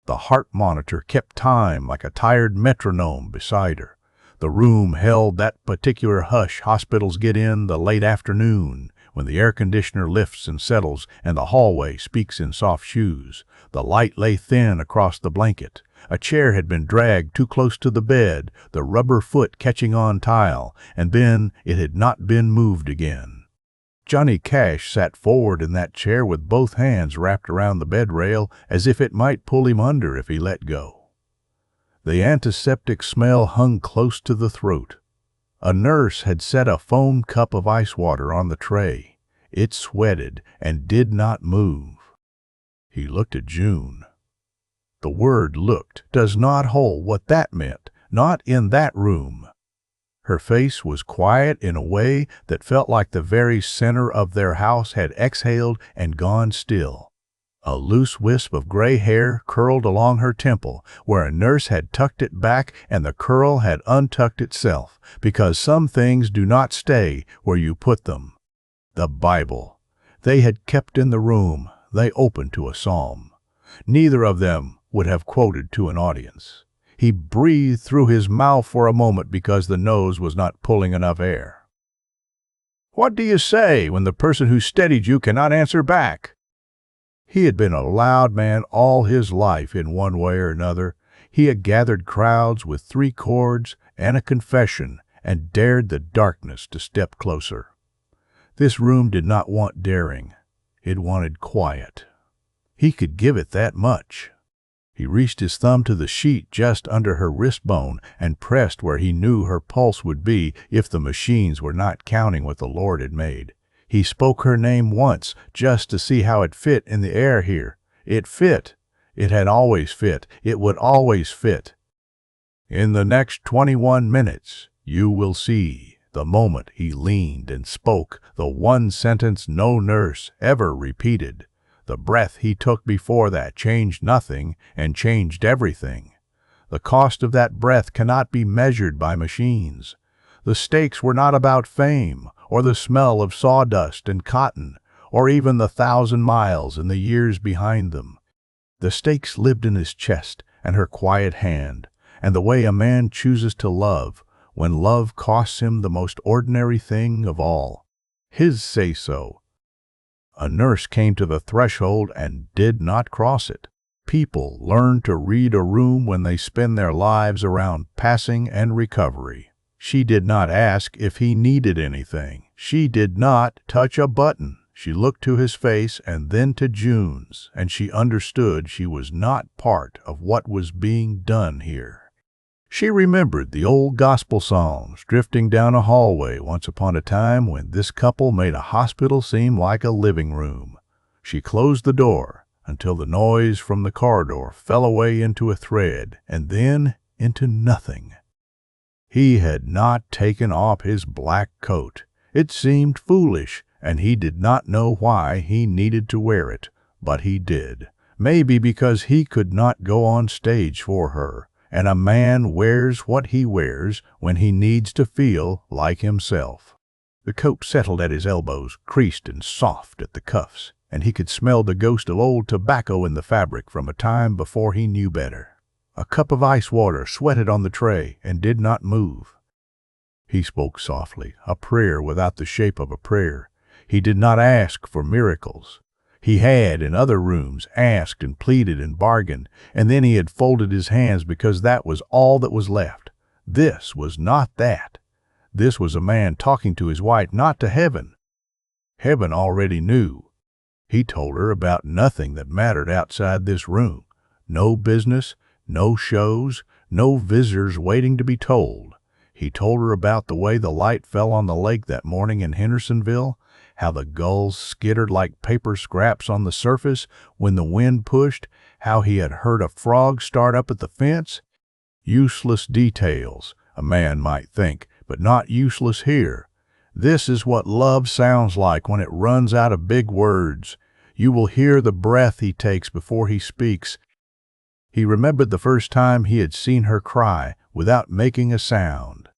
The heart monitor kept time like a tired metronome beside her. The room held that particular hush hospitals get in the late afternoon, when the air conditioner lifts and settles and the hallway speaks in soft shoes. The light lay thin across the blanket. A chair had been dragged too close to the bed, the rubber foot catching on tile, and then it had not been moved again. Johnny Cash sat forward in that chair with both hands wrapped around the bed rail as if it might pull him under if he let go. The antiseptic smell hung close to the throat. A nurse had set a foam cup of ice water on the tray. It sweated and did not move. He looked at June. The word "looked" does not hold what that meant, not in that room. Her face was quiet in a way that felt like the very center of their house had exhaled and gone still. A loose wisp of gray hair curled along her temple, where a nurse had tucked it back and the curl had untucked itself, because some things do not stay where you put them. The Bible. They had kept in the room. They opened to a psalm. Neither of them would have quoted to an audience. He breathed through his mouth for a moment because the nose was not pulling enough air. "What do you say when the person who steadied you cannot answer back?" He had been a loud man all his life in one way or another. He had gathered crowds with 3 chords and a confession and dared the darkness to step closer. This room did not want daring. It wanted quiet. He could give it that much. He reached his thumb to the sheet just under her wrist bone and pressed where he knew her pulse would be if the machines were not counting what the Lord had made. He spoke her name once just to see how it fit in the air here. It fit. It had always fit. It would always fit. "In the next 21 minutes, you will see." The moment he leaned and spoke the one sentence no nurse ever repeated. The breath he took before that changed nothing and changed everything. The cost of that breath cannot be measured by machines. The stakes were not about fame, or the smell of sawdust and cotton, or even the 1,000 miles and the years behind them. The stakes lived in his chest and her quiet hand, and the way a man chooses to love when love costs him the most ordinary thing of all, his say-so. A nurse came to the threshold and did not cross it. People learn to read a room when they spend their lives around passing and recovery. She did not ask if he needed anything. She did not touch a button. She looked to his face and then to June's, and she understood she was not part of what was being done here. She remembered the old gospel songs drifting down a hallway once upon a time when this couple made a hospital seem like a living room. She closed the door until the noise from the corridor fell away into a thread and then into nothing. He had not taken off his black coat. It seemed foolish, and he did not know why he needed to wear it, but he did. Maybe because he could not go on stage for her. And a man wears what he wears when he needs to feel like himself. The coat settled at his elbows, creased and soft at the cuffs, and he could smell the ghost of old tobacco in the fabric from a time before he knew better. A cup of ice water sweated on the tray and did not move. He spoke softly, a prayer without the shape of a prayer. He did not ask for miracles. He had, in other rooms, asked and pleaded and bargained, and then he had folded his hands because that was all that was left. This was not that. This was a man talking to his wife, not to heaven. Heaven already knew. He told her about nothing that mattered outside this room. No business, no shows, no visitors waiting to be told. He told her about the way the light fell on the lake that morning in Hendersonville, how the gulls skittered like paper scraps on the surface when the wind pushed, how he had heard a frog start up at the fence. Useless details, a man might think, but not useless here. This is what love sounds like when it runs out of big words. You will hear the breath he takes before he speaks. He remembered the first time he had seen her cry without making a sound.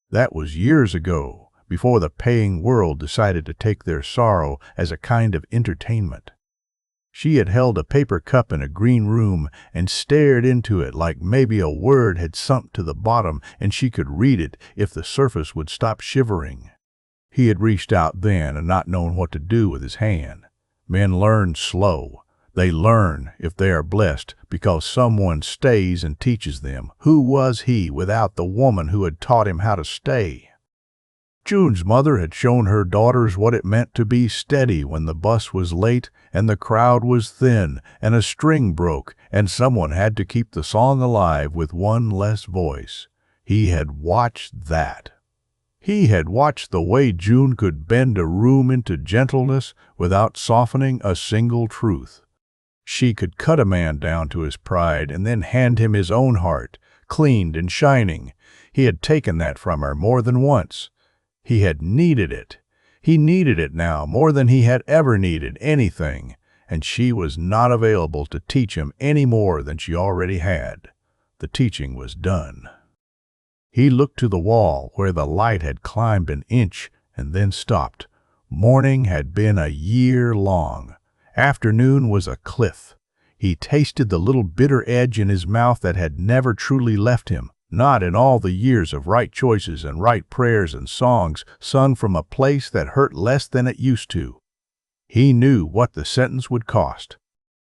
That was years ago, before the paying world decided to take their sorrow as a kind of entertainment. She had held a paper cup in a green room and stared into it like maybe a word had sunk to the bottom and she could read it if the surface would stop shivering. He had reached out then and not known what to do with his hand. Men learn slow. They learn, if they are blessed, because someone stays and teaches them. Who was he without the woman who had taught him how to stay? June's mother had shown her daughters what it meant to be steady when the bus was late and the crowd was thin and a string broke and someone had to keep the song alive with one less voice. He had watched that. He had watched the way June could bend a room into gentleness without softening a single truth. She could cut a man down to his pride and then hand him his own heart, cleaned and shining. He had taken that from her more than once. He had needed it. He needed it now more than he had ever needed anything, and she was not available to teach him any more than she already had. The teaching was done. He looked to the wall where the light had climbed an inch and then stopped. Morning had been a year long. Afternoon was a cliff. He tasted the little bitter edge in his mouth that had never truly left him. Not in all the years of right choices and right prayers and songs sung from a place that hurt less than it used to. He knew what the sentence would cost.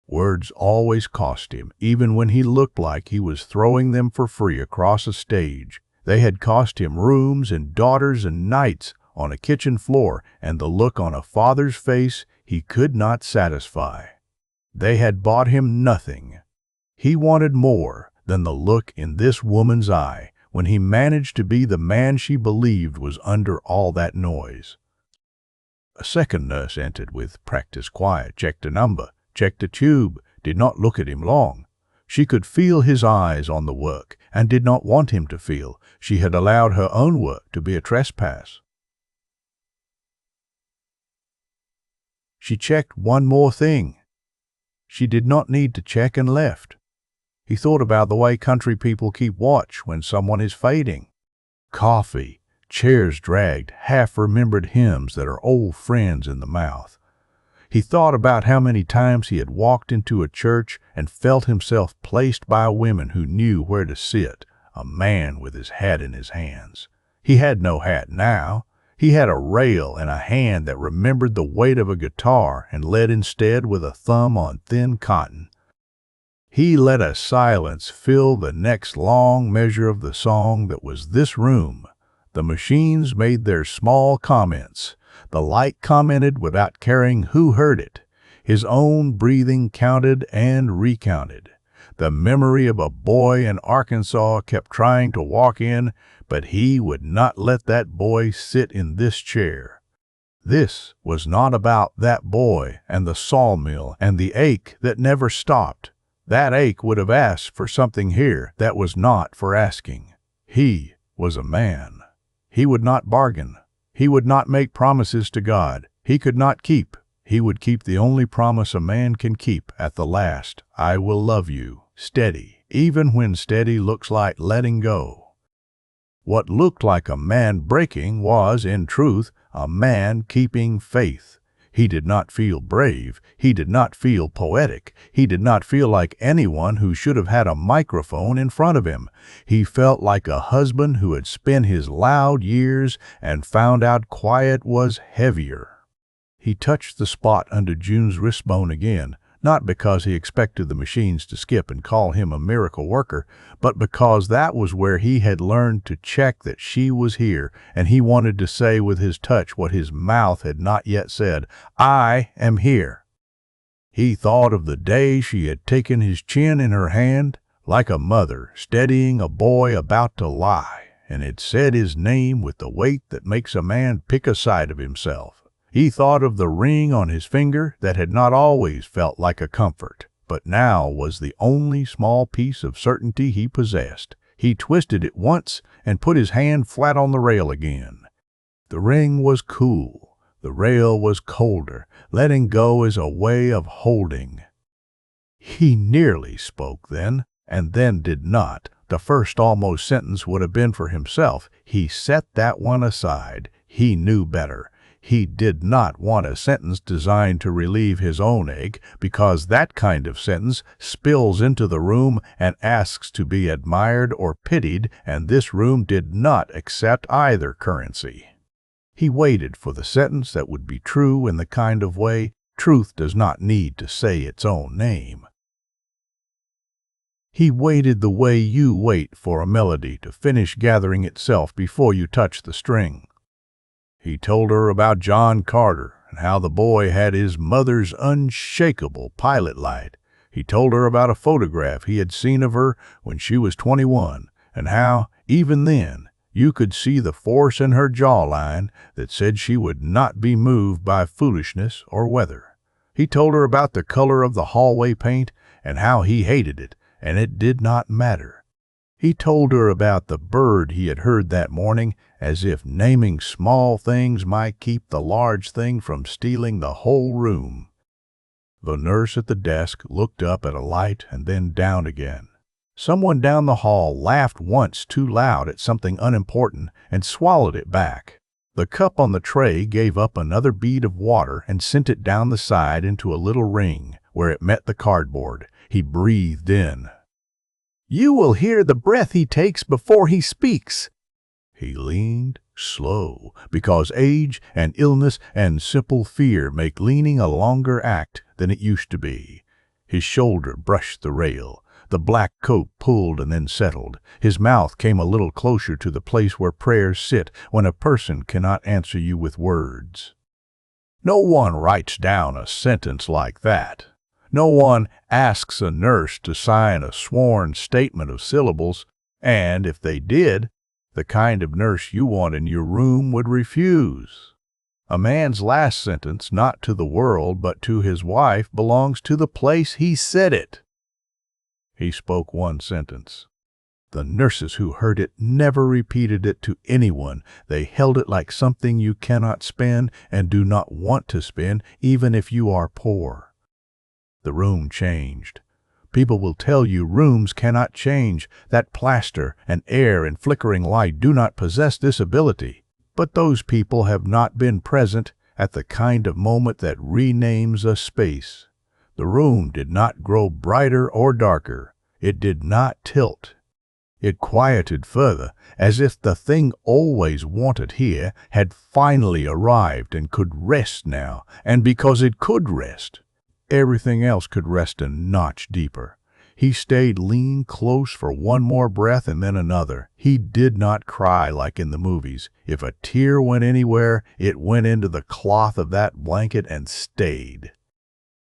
Words always cost him, even when he looked like he was throwing them for free across a stage. They had cost him rooms and daughters and nights on a kitchen floor and the look on a father's face he could not satisfy. They had bought him nothing. He wanted more than the look in this woman's eye when he managed to be the man she believed was under all that noise. A second nurse entered with practiced quiet, checked a number, checked a tube, did not look at him long. She could feel his eyes on the work and did not want him to feel. She had allowed her own work to be a trespass. She checked one more thing. She did not need to check and left. He thought about the way country people keep watch when someone is fading. Coffee, chairs dragged, half-remembered hymns that are old friends in the mouth. He thought about how many times he had walked into a church and felt himself placed by women who knew where to sit, a man with his hat in his hands. He had no hat now. He had a rail and a hand that remembered the weight of a guitar and led instead with a thumb on thin cotton. He let a silence fill the next long measure of the song that was this room. The machines made their small comments. The light commented without caring who heard it. His own breathing counted and recounted. The memory of a boy in Arkansas kept trying to walk in, but he would not let that boy sit in this chair. This was not about that boy and the sawmill and the ache that never stopped. That ache would have asked for something here that was not for asking. He was a man. He would not bargain. He would not make promises to God he could not keep. He would keep the only promise a man can keep at the last. I will love you, steady, even when steady looks like letting go. What looked like a man breaking was, in truth, a man keeping faith. He did not feel brave. He did not feel poetic. He did not feel like anyone who should have had a microphone in front of him. He felt like a husband who had spent his loud years and found out quiet was heavier. He touched the spot under June's wristbone again, not because he expected the machines to skip and call him a miracle worker, but because that was where he had learned to check that she was here, and he wanted to say with his touch what his mouth had not yet said, I am here. He thought of the day she had taken his chin in her hand, like a mother steadying a boy about to lie, and had said his name with the weight that makes a man pick a side of himself. He thought of the ring on his finger that had not always felt like a comfort, but now was the only small piece of certainty he possessed. He twisted it once and put his hand flat on the rail again. The ring was cool. The rail was colder. Letting go is a way of holding. He nearly spoke then, and then did not. The first almost sentence would have been for himself. He set that one aside. He knew better. He did not want a sentence designed to relieve his own ache, because that kind of sentence spills into the room and asks to be admired or pitied, and this room did not accept either currency. He waited for the sentence that would be true in the kind of way truth does not need to say its own name. He waited the way you wait for a melody to finish gathering itself before you touch the string. He told her about John Carter and how the boy had his mother's unshakable pilot light. He told her about a photograph he had seen of her when she was 21, and how, even then, you could see the force in her jawline that said she would not be moved by foolishness or weather. He told her about the color of the hallway paint and how he hated it, and it did not matter. He told her about the bird he had heard that morning, as if naming small things might keep the large thing from stealing the whole room. The nurse at the desk looked up at a light and then down again. Someone down the hall laughed once too loud at something unimportant and swallowed it back. The cup on the tray gave up another bead of water and sent it down the side into a little ring where it met the cardboard. He breathed in. "You will hear the breath he takes before he speaks." He leaned slow, because age and illness and simple fear make leaning a longer act than it used to be. His shoulder brushed the rail. The black coat pulled and then settled. His mouth came a little closer to the place where prayers sit when a person cannot answer you with words. No one writes down a sentence like that. No one asks a nurse to sign a sworn statement of syllables, and if they did, the kind of nurse you want in your room would refuse. A man's last sentence, not to the world but to his wife, belongs to the place he said it. He spoke one sentence. The nurses who heard it never repeated it to anyone. They held it like something you cannot spend and do not want to spend, even if you are poor. The room changed. People will tell you rooms cannot change, that plaster and air and flickering light do not possess this ability. But those people have not been present at the kind of moment that renames a space. The room did not grow brighter or darker. It did not tilt. It quieted further, as if the thing always wanted here had finally arrived and could rest now, and because it could rest, everything else could rest a notch deeper. He stayed lean close for one more breath and then another. He did not cry like in the movies. If a tear went anywhere, it went into the cloth of that blanket and stayed.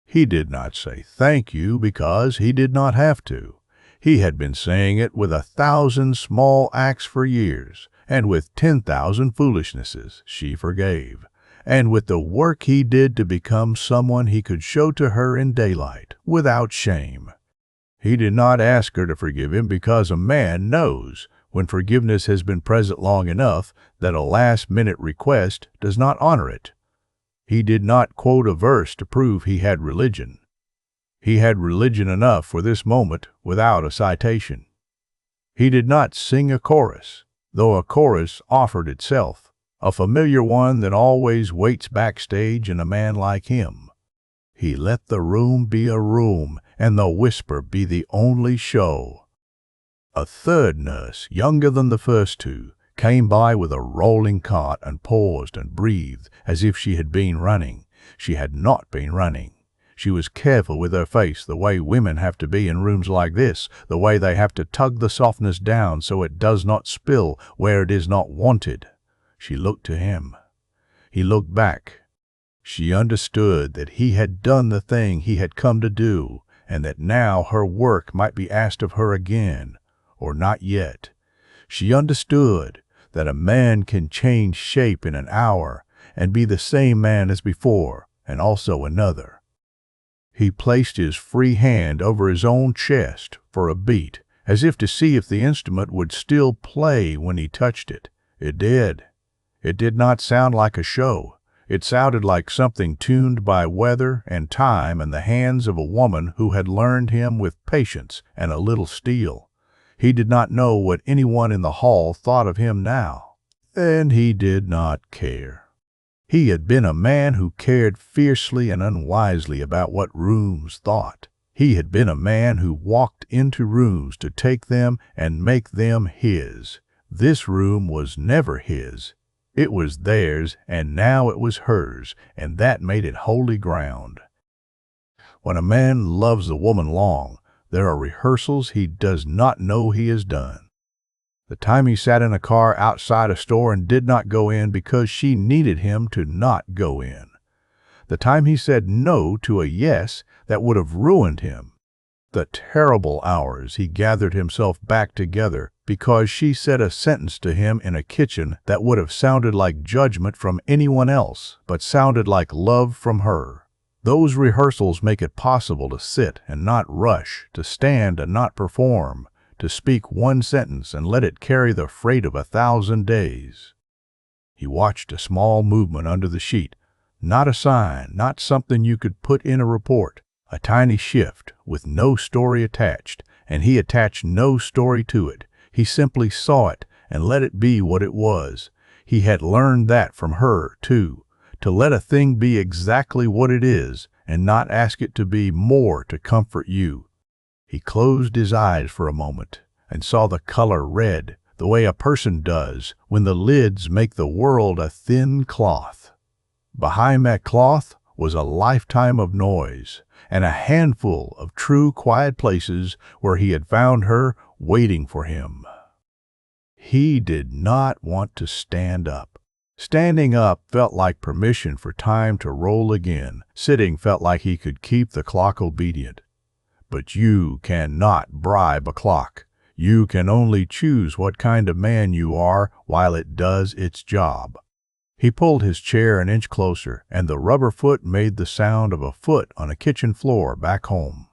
He did not say thank you because he did not have to. He had been saying it with 1,000 small acts for years, and with 10,000 foolishnesses she forgave, and with the work he did to become someone he could show to her in daylight, without shame. He did not ask her to forgive him because a man knows, when forgiveness has been present long enough, that a last-minute request does not honor it. He did not quote a verse to prove he had religion. He had religion enough for this moment without a citation. He did not sing a chorus, though a chorus offered itself, a familiar one that always waits backstage in a man like him. He let the room be a room, and the whisper be the only show. A third nurse, younger than the first two, came by with a rolling cart and paused and breathed as if she had been running. She had not been running. She was careful with her face, the way women have to be in rooms like this, the way they have to tug the softness down so it does not spill where it is not wanted. She looked to him. He looked back. She understood that he had done the thing he had come to do, and that now her work might be asked of her again, or not yet. She understood that a man can change shape in an hour and be the same man as before, and also another. He placed his free hand over his own chest for a beat, as if to see if the instrument would still play when he touched it. It did. It did not sound like a show. It sounded like something tuned by weather and time and the hands of a woman who had learned him with patience and a little steel. He did not know what anyone in the hall thought of him now, and he did not care. He had been a man who cared fiercely and unwisely about what rooms thought. He had been a man who walked into rooms to take them and make them his. This room was never his. It was theirs, and now it was hers, and that made it holy ground. When a man loves a woman long, there are rehearsals he does not know he has done. The time he sat in a car outside a store and did not go in because she needed him to not go in. The time he said no to a yes that would have ruined him. The terrible hours he gathered himself back together because she said a sentence to him in a kitchen that would have sounded like judgment from anyone else, but sounded like love from her. Those rehearsals make it possible to sit and not rush, to stand and not perform, to speak one sentence and let it carry the freight of 1,000 days. He watched a small movement under the sheet, not a sign, not something you could put in a report, a tiny shift with no story attached, and he attached no story to it. He simply saw it and let it be what it was. He had learned that from her, too, to let a thing be exactly what it is and not ask it to be more to comfort you. He closed his eyes for a moment and saw the color red, the way a person does when the lids make the world a thin cloth. Behind that cloth was a lifetime of noise and a handful of true quiet places where he had found her waiting for him. He did not want to stand up. Standing up felt like permission for time to roll again. Sitting felt like he could keep the clock obedient. But you cannot bribe a clock. You can only choose what kind of man you are while it does its job. He pulled his chair an inch closer, and the rubber foot made the sound of a foot on a kitchen floor back home.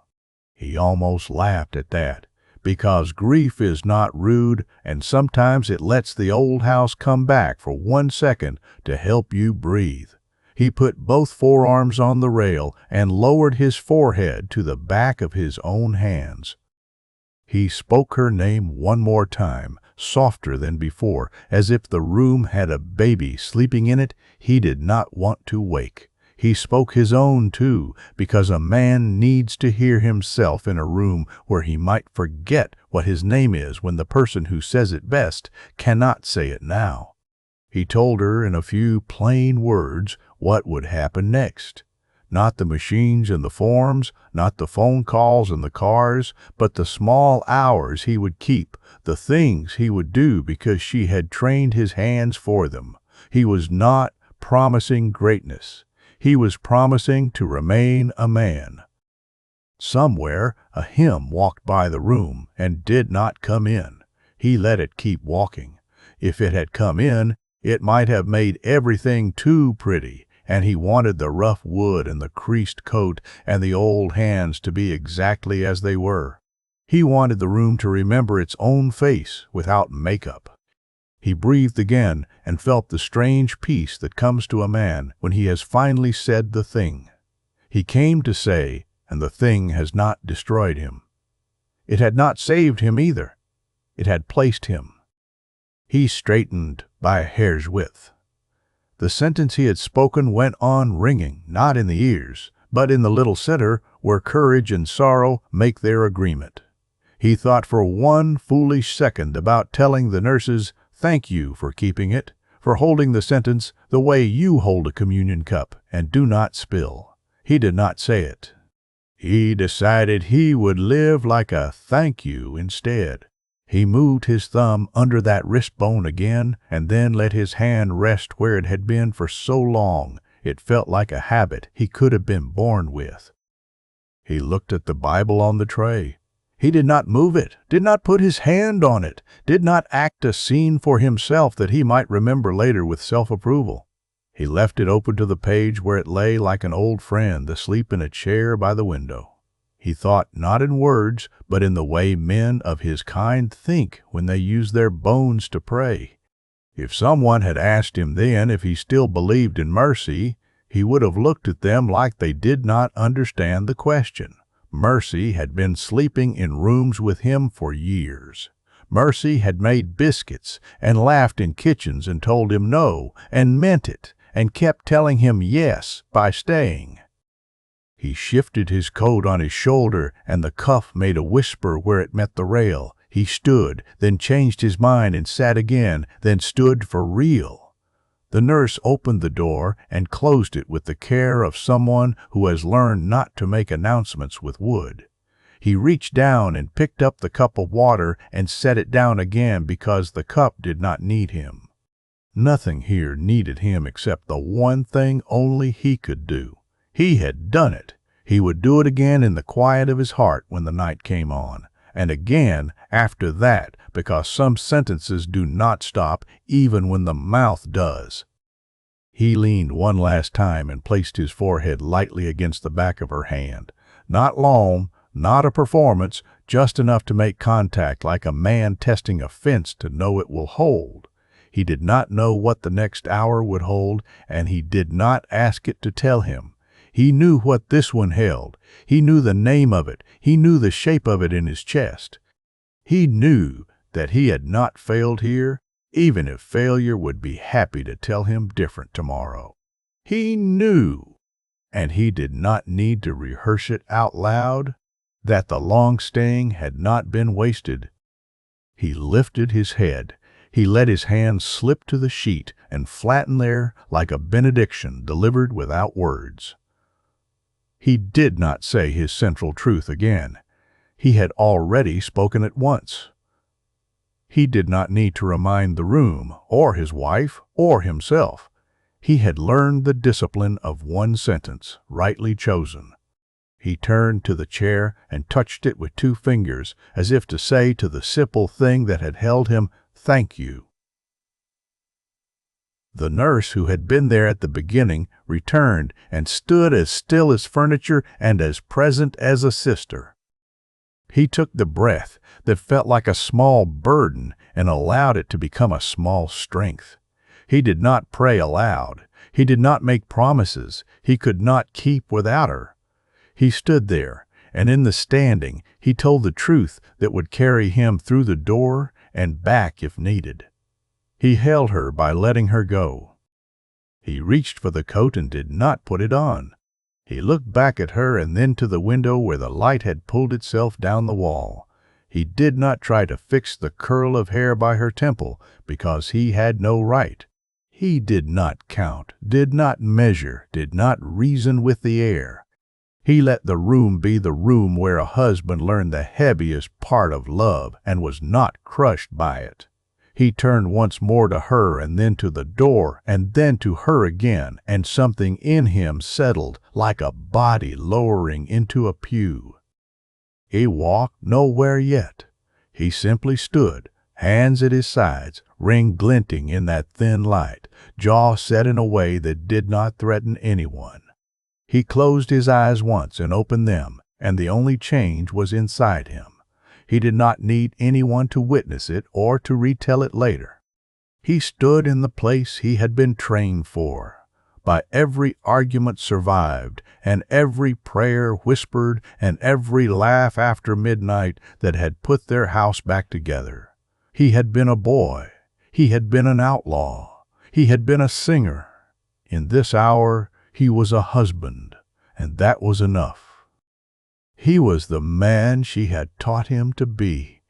He almost laughed at that, because grief is not rude, and sometimes it lets the old house come back for 1 second to help you breathe. He put both forearms on the rail and lowered his forehead to the back of his own hands. He spoke her name one more time, softer than before, as if the room had a baby sleeping in it he did not want to wake. He spoke his own, too, because a man needs to hear himself in a room where he might forget what his name is when the person who says it best cannot say it now. He told her in a few plain words what would happen next. Not the machines and the forms, not the phone calls and the cars, but the small hours he would keep, the things he would do because she had trained his hands for them. He was not promising greatness. He was promising to remain a man. Somewhere a hymn walked by the room and did not come in. He let it keep walking. If it had come in, it might have made everything too pretty, and he wanted the rough wood and the creased coat and the old hands to be exactly as they were. He wanted the room to remember its own face without makeup. He breathed again and felt the strange peace that comes to a man when he has finally said the thing he came to say, and the thing has not destroyed him. It had not saved him either. It had placed him. He straightened by a hair's width. The sentence he had spoken went on ringing, not in the ears, but in the little center where courage and sorrow make their agreement. He thought for one foolish second about telling the nurses, "Thank you for keeping it, for holding the sentence the way you hold a communion cup and do not spill." He did not say it. He decided he would live like a thank you instead. He moved his thumb under that wrist bone again and then let his hand rest where it had been for so long. It felt like a habit he could have been born with. He looked at the Bible on the tray. He did not move it, did not put his hand on it, did not act a scene for himself that he might remember later with self-approval. He left it open to the page where it lay like an old friend asleep in a chair by the window. He thought not in words, but in the way men of his kind think when they use their bones to pray. If someone had asked him then if he still believed in mercy, he would have looked at them like they did not understand the question. Mercy had been sleeping in rooms with him for years. Mercy had made biscuits and laughed in kitchens and told him no and meant it and kept telling him yes by staying. He shifted his coat on his shoulder, and the cuff made a whisper where it met the rail. He stood, then changed his mind and sat again, then stood for real. The nurse opened the door and closed it with the care of someone who has learned not to make announcements with wood. He reached down and picked up the cup of water and set it down again because the cup did not need him. Nothing here needed him except the one thing only he could do. He had done it. He would do it again in the quiet of his heart when the night came on, and again after that, because some sentences do not stop even when the mouth does. He leaned one last time and placed his forehead lightly against the back of her hand. Not long, not a performance, just enough to make contact like a man testing a fence to know it will hold. He did not know what the next hour would hold, and he did not ask it to tell him. He knew what this one held. He knew the name of it. He knew the shape of it in his chest. He knew that he had not failed here, even if failure would be happy to tell him different tomorrow. He knew, and he did not need to rehearse it out loud, that the long staying had not been wasted. He lifted his head. He let his hand slip to the sheet and flatten there like a benediction delivered without words. He did not say his central truth again. He had already spoken it once. He did not need to remind the room, or his wife, or himself. He had learned the discipline of one sentence, rightly chosen. He turned to the chair and touched it with 2 fingers, as if to say to the simple thing that had held him, "Thank you." The nurse who had been there at the beginning returned and stood as still as furniture and as present as a sister. He took the breath that felt like a small burden and allowed it to become a small strength. He did not pray aloud. He did not make promises he could not keep without her. He stood there, and in the standing, he told the truth that would carry him through the door and back if needed. He held her by letting her go. He reached for the coat and did not put it on. He looked back at her and then to the window where the light had pulled itself down the wall. He did not try to fix the curl of hair by her temple because he had no right. He did not count, did not measure, did not reason with the air. He let the room be the room where a husband learned the heaviest part of love and was not crushed by it. He turned once more to her and then to the door and then to her again, and something in him settled like a body lowering into a pew. He walked nowhere yet. He simply stood, hands at his sides, ring glinting in that thin light, jaw set in a way that did not threaten anyone. He closed his eyes once and opened them, and the only change was inside him. He did not need anyone to witness it or to retell it later. He stood in the place he had been trained for. By every argument survived, and every prayer whispered, and every laugh after midnight that had put their house back together. He had been a boy. He had been an outlaw. He had been a singer. In this hour, he was a husband, and that was enough. He was the man she had taught him to be.